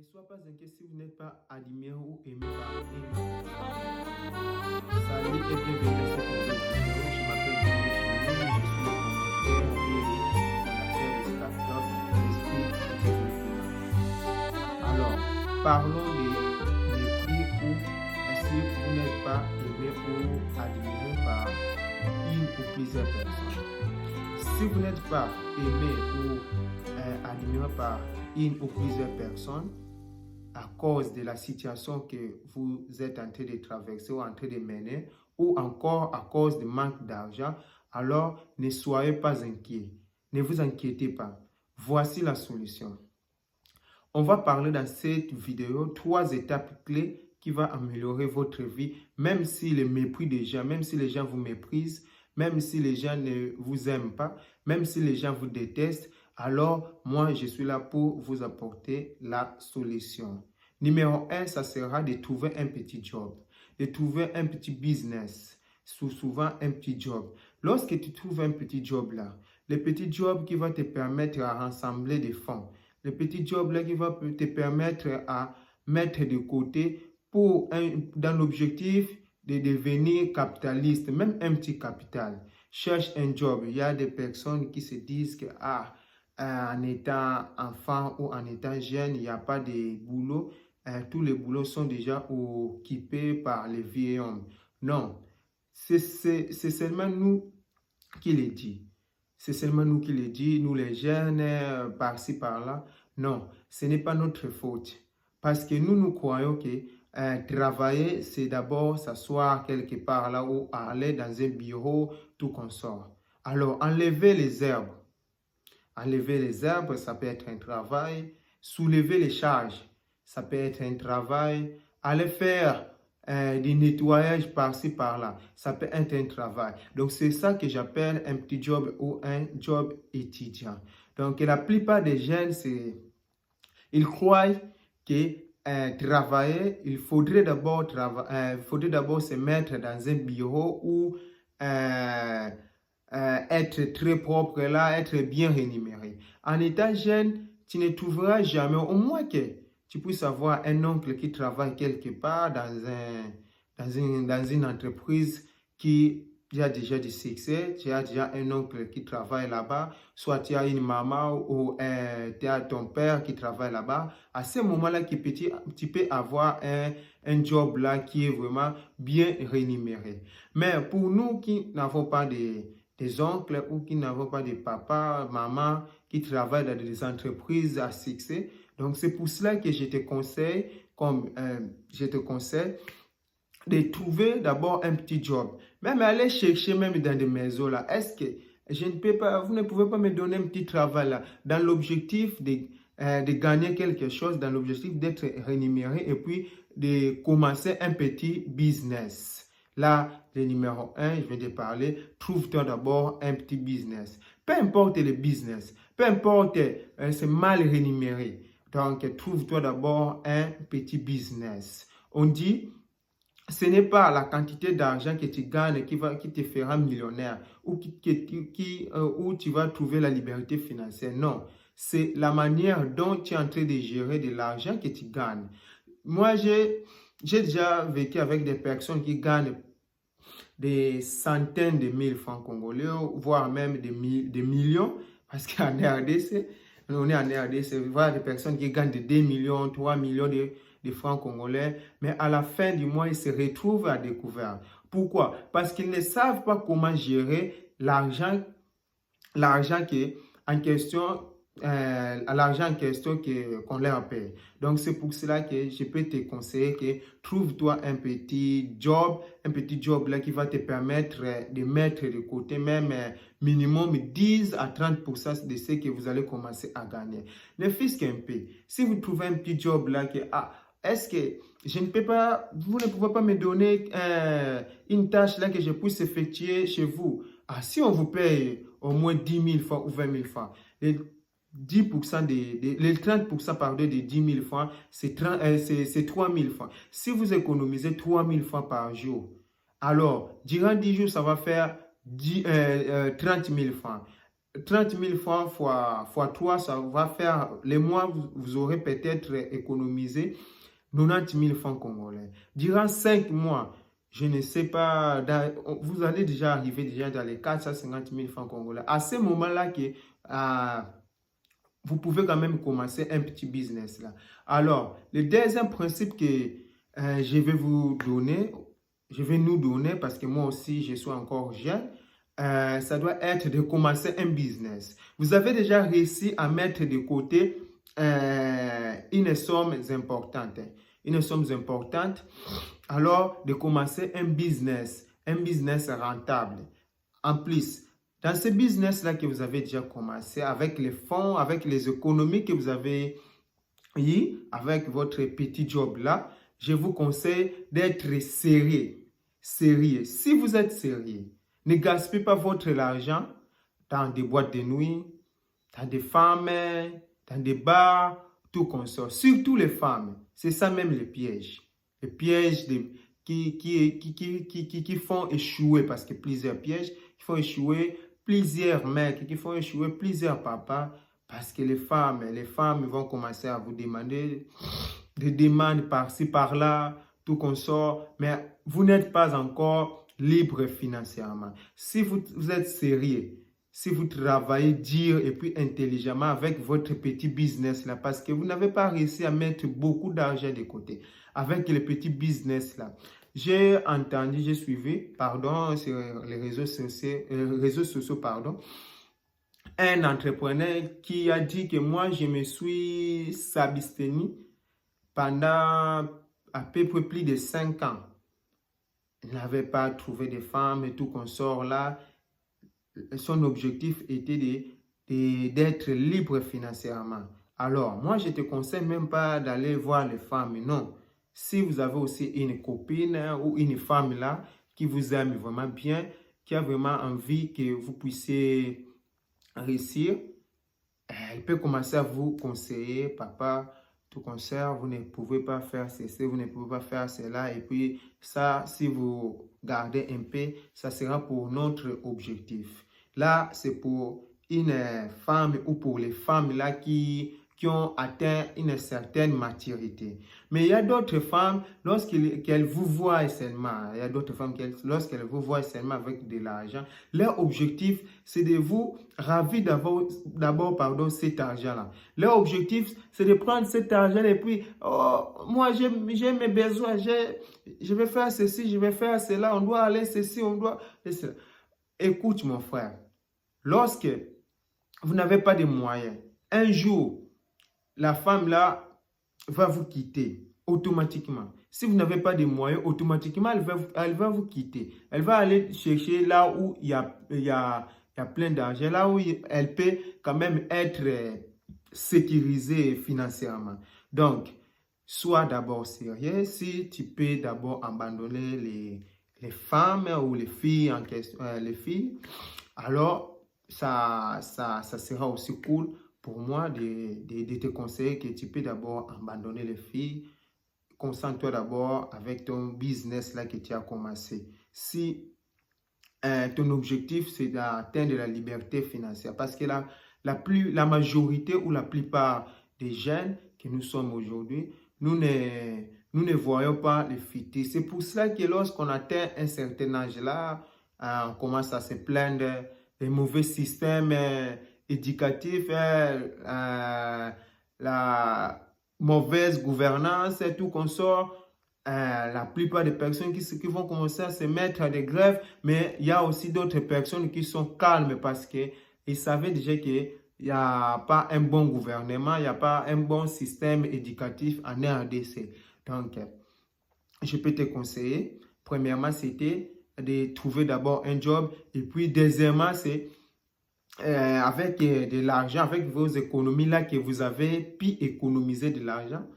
Ne sois pas inquiet si vous n'êtes pas admiré ou aimé par une. Salut et bienvenue dans cette nouvelle vidéo. Je m'appelle Dimitri, je suis le fondateur et fondateur de Startup Esprit Développement. Alors, parlons des mépris ou si vous n'êtes pas aimé ou admiré par une ou plusieurs personnes. Si vous n'êtes pas aimé ou admiré par une ou plusieurs personnes à cause de la situation que vous êtes en train de traverser ou en train de mener, ou encore à cause du manque d'argent, alors ne soyez pas inquiets. Ne vous inquiétez pas. Voici la solution. On va parler dans cette vidéo 3 étapes clés qui vont améliorer votre vie, même si le mépris des gens, même si les gens vous méprisent, même si les gens ne vous aiment pas, même si les gens vous détestent, alors moi je suis là pour vous apporter la solution. Numéro 1, ça sera de trouver un petit job, de trouver un petit business, souvent un petit job. Lorsque tu trouves un petit job là, le petit job qui va te permettre à rassembler des fonds, le petit job là qui va te permettre à mettre de côté dans l'objectif de devenir capitaliste, même un petit capital. Cherche un job. Il y a des personnes qui se disent que en étant enfant ou en étant jeune, il n'y a pas de boulot. Tous les boulots sont déjà occupés par les vieux hommes. Non, c'est seulement nous qui le dit. C'est seulement nous qui le dit, nous les jeunes, par-ci, par-là. Non, ce n'est pas notre faute. Parce que nous croyons que travailler, c'est d'abord s'asseoir quelque part là ou aller dans un bureau, tout consort. Alors, enlever les herbes. Enlever les herbes, ça peut être un travail. Soulever les charges, ça peut être un travail. Aller faire du nettoyage par-ci, par-là, ça peut être un travail. Donc, c'est ça que j'appelle un petit job ou un job étudiant. Donc, la plupart des jeunes, ils croient que travailler, il faudrait d'abord se mettre dans un bureau ou être très propre là, être bien rémunéré. En étant jeune, tu ne trouveras jamais, au moins que tu puisses avoir un oncle qui travaille quelque part dans une entreprise qui a déjà du succès, tu as déjà un oncle qui travaille là-bas, soit tu as une maman ou tu as ton père qui travaille là-bas. À ce moment-là, tu peux avoir un job là qui est vraiment bien rémunéré. Mais pour nous qui n'avons pas des oncles ou qui n'avons pas de papa, maman qui travaillent dans des entreprises à succès, donc c'est pour cela que je te conseille, de trouver d'abord un petit job. Même aller chercher même dans des maisons là. Est-ce que vous ne pouvez pas me donner un petit travail là, dans l'objectif de gagner quelque chose, dans l'objectif d'être rémunéré et puis de commencer un petit business. Là, le numéro 1, je vais te parler, trouve-toi d'abord un petit business. Peu importe le business, peu importe, c'est mal rémunéré. Donc, trouve-toi d'abord un petit business. On dit, ce n'est pas la quantité d'argent que tu gagnes qui te fera millionnaire ou où tu vas trouver la liberté financière. Non, c'est la manière dont tu es en train de gérer de l'argent que tu gagnes. Moi, j'ai déjà vécu avec des personnes qui gagnent des centaines de mille francs congolais, voire même des millions, parce qu'en RDC, on est en RDC, voir des personnes qui gagnent de 2 millions, 3 millions de francs congolais, mais à la fin du mois, ils se retrouvent à découvert. Pourquoi? Parce qu'ils ne savent pas comment gérer l'argent en question, qu'on leur paye. Donc, c'est pour cela que je peux te conseiller que trouve-toi un petit job là qui va te permettre de mettre de côté même minimum 10 à 30% de ce que vous allez commencer à gagner. Ne fût-ce qu'un peu. Si vous trouvez un petit job là est-ce que vous ne pouvez pas me donner une tâche là que je puisse effectuer chez vous? Si on vous paye au moins 10 000 francs ou 20 000 francs, les 30% pardon, de 10 000 francs, c'est 3 000 francs. Si vous économisez 3 000 francs par jour, alors, durant 10 jours, ça va faire 30 000 francs. 30 000 francs fois 3, ça va faire, les mois, vous aurez peut-être économisé 90 000 francs congolais. Durant 5 mois, je ne sais pas, vous allez déjà arriver dans les 450 000 francs congolais. À ce moment-là, que vous pouvez quand même commencer un petit business là. Alors, le deuxième principe que je vais nous donner, parce que moi aussi, je suis encore jeune, ça doit être de commencer un business. Vous avez déjà réussi à mettre de côté une somme importante. Alors de commencer un business rentable. En plus, dans ce business-là que vous avez déjà commencé, avec les fonds, avec les économies que vous avez eu, avec votre petit job-là, je vous conseille d'être sérieux. Si vous êtes sérieux, ne gaspillez pas votre argent dans des boîtes de nuit, dans des femmes, dans des bars, tout consort. Surtout les femmes. C'est ça même le piège. Les pièges qui font échouer, parce que plusieurs pièges qui font échouer plusieurs mecs, qui font échouer plusieurs papas, parce que les femmes vont commencer à vous demander des demandes par-ci, par-là, tout consort, mais vous n'êtes pas encore libre financièrement. Si vous êtes sérieux, si vous travaillez dur et puis intelligemment avec votre petit business là, parce que vous n'avez pas réussi à mettre beaucoup d'argent de côté avec le petit business là. J'ai suivi, sur les réseaux sociaux, un entrepreneur qui a dit que moi, je me suis abstenu pendant à peu près plus de 5 ans. Il n'avait pas trouvé de femme et tout consort là. Son objectif était d'être libre financièrement. Alors, moi, je ne te conseille même pas d'aller voir les femmes, non. Si vous avez aussi une copine ou une femme là qui vous aime vraiment bien, qui a vraiment envie que vous puissiez réussir, elle peut commencer à vous conseiller, papa, tout concert, vous ne pouvez pas faire ceci, vous ne pouvez pas faire cela. Et puis ça, si vous gardez un peu, ça sera pour notre objectif. Là, c'est pour une femme ou pour les femmes là qui ont atteint une certaine maturité. Mais il y a d'autres femmes, lorsqu'elles vous voient seulement, lorsqu'elles vous voient seulement avec de l'argent, leur objectif, c'est de vous ravir d'abord, cet argent-là. Leur objectif, c'est de prendre cet argent et puis, oh, moi, j'ai mes besoins, je vais faire ceci, je vais faire cela, on doit aller ceci, on doit... Cela. Écoute, mon frère, lorsque vous n'avez pas de moyens, un jour, la femme là va vous quitter automatiquement. Si vous n'avez pas de moyens, automatiquement, elle va vous quitter. Elle va aller chercher là où il y a plein d'argent, là où elle peut quand même être sécurisée financièrement. Donc, sois d'abord sérieux. Si tu peux d'abord abandonner les femmes ou les filles en question, alors ça sera aussi cool pour moi de te conseiller que tu peux d'abord abandonner les filles. Concentre-toi d'abord avec ton business là que tu as commencé. Si ton objectif c'est d'atteindre la liberté financière, parce que la majorité ou la plupart des jeunes que nous sommes aujourd'hui, nous ne voyons pas le futur. C'est pour cela que lorsqu'on atteint un certain âge là, on commence à se plaindre des mauvais systèmes éducatifs, la mauvaise gouvernance et tout consort. La plupart des personnes qui vont commencer à se mettre à des grèves, mais il y a aussi d'autres personnes qui sont calmes parce qu'ils savaient déjà qu'il n'y a pas un bon gouvernement, il n'y a pas un bon système éducatif en RDC. Donc, je peux te conseiller, premièrement, c'était de trouver d'abord un job et puis deuxièmement, c'est avec de l'argent, avec vos économies là que vous avez pu économiser de l'argent,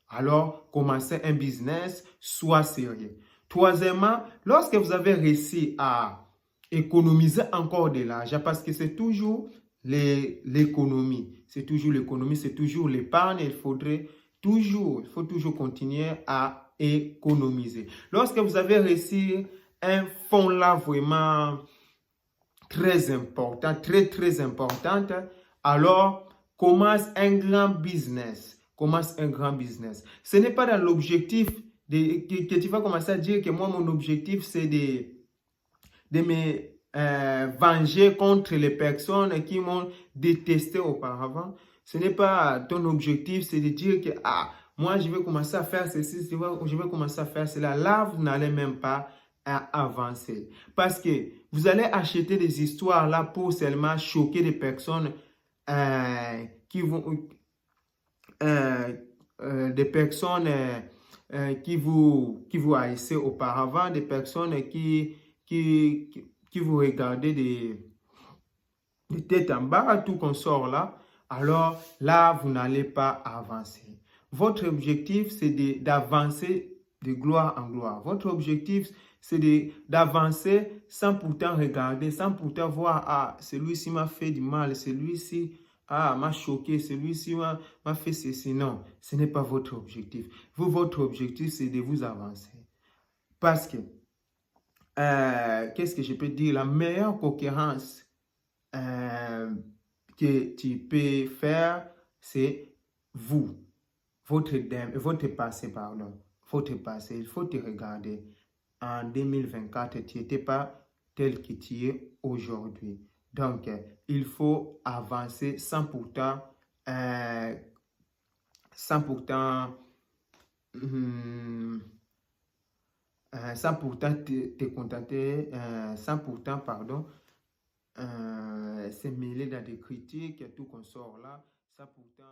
alors commencez un business, sois sérieux. Troisièmement, lorsque vous avez réussi à économiser encore de l'argent, parce que c'est toujours l'économie, c'est toujours l'épargne, il faut toujours continuer à économiser. Lorsque vous avez réussi un fonds là vraiment très importante, très importante, alors commence un grand business. Commence un grand business. Ce n'est pas dans l'objectif que tu vas commencer à dire que moi, mon objectif, c'est de me venger contre les personnes qui m'ont détesté auparavant. Ce n'est pas ton objectif, c'est de dire que moi, je vais commencer à faire ceci, je vais commencer à faire cela. Là, vous n'allez même pas avancer. Parce que vous allez acheter des histoires là pour seulement choquer des personnes qui vont... des personnes qui vous haïssaient auparavant, des personnes qui vous regardaient de tête en bas, tout qu'on sort là, alors là, vous n'allez pas avancer. Votre objectif, c'est d'avancer de gloire en gloire. Votre objectif, c'est d'avancer sans pourtant regarder, sans pourtant voir, celui-ci m'a fait du mal, celui-ci m'a choqué, celui-ci m'a fait ceci. Non, ce n'est pas votre objectif. Votre objectif, c'est de vous avancer. Parce que, qu'est-ce que je peux dire? La meilleure concurrence que tu peux faire, c'est votre passé, pardon. Votre passé, il faut te regarder. En 2024, tu n'étais pas tel que tu es aujourd'hui. Donc, il faut avancer sans pourtant te contenter, sans pourtant, pardon, se mêler dans des critiques et tout qu'on sort là, sans pourtant...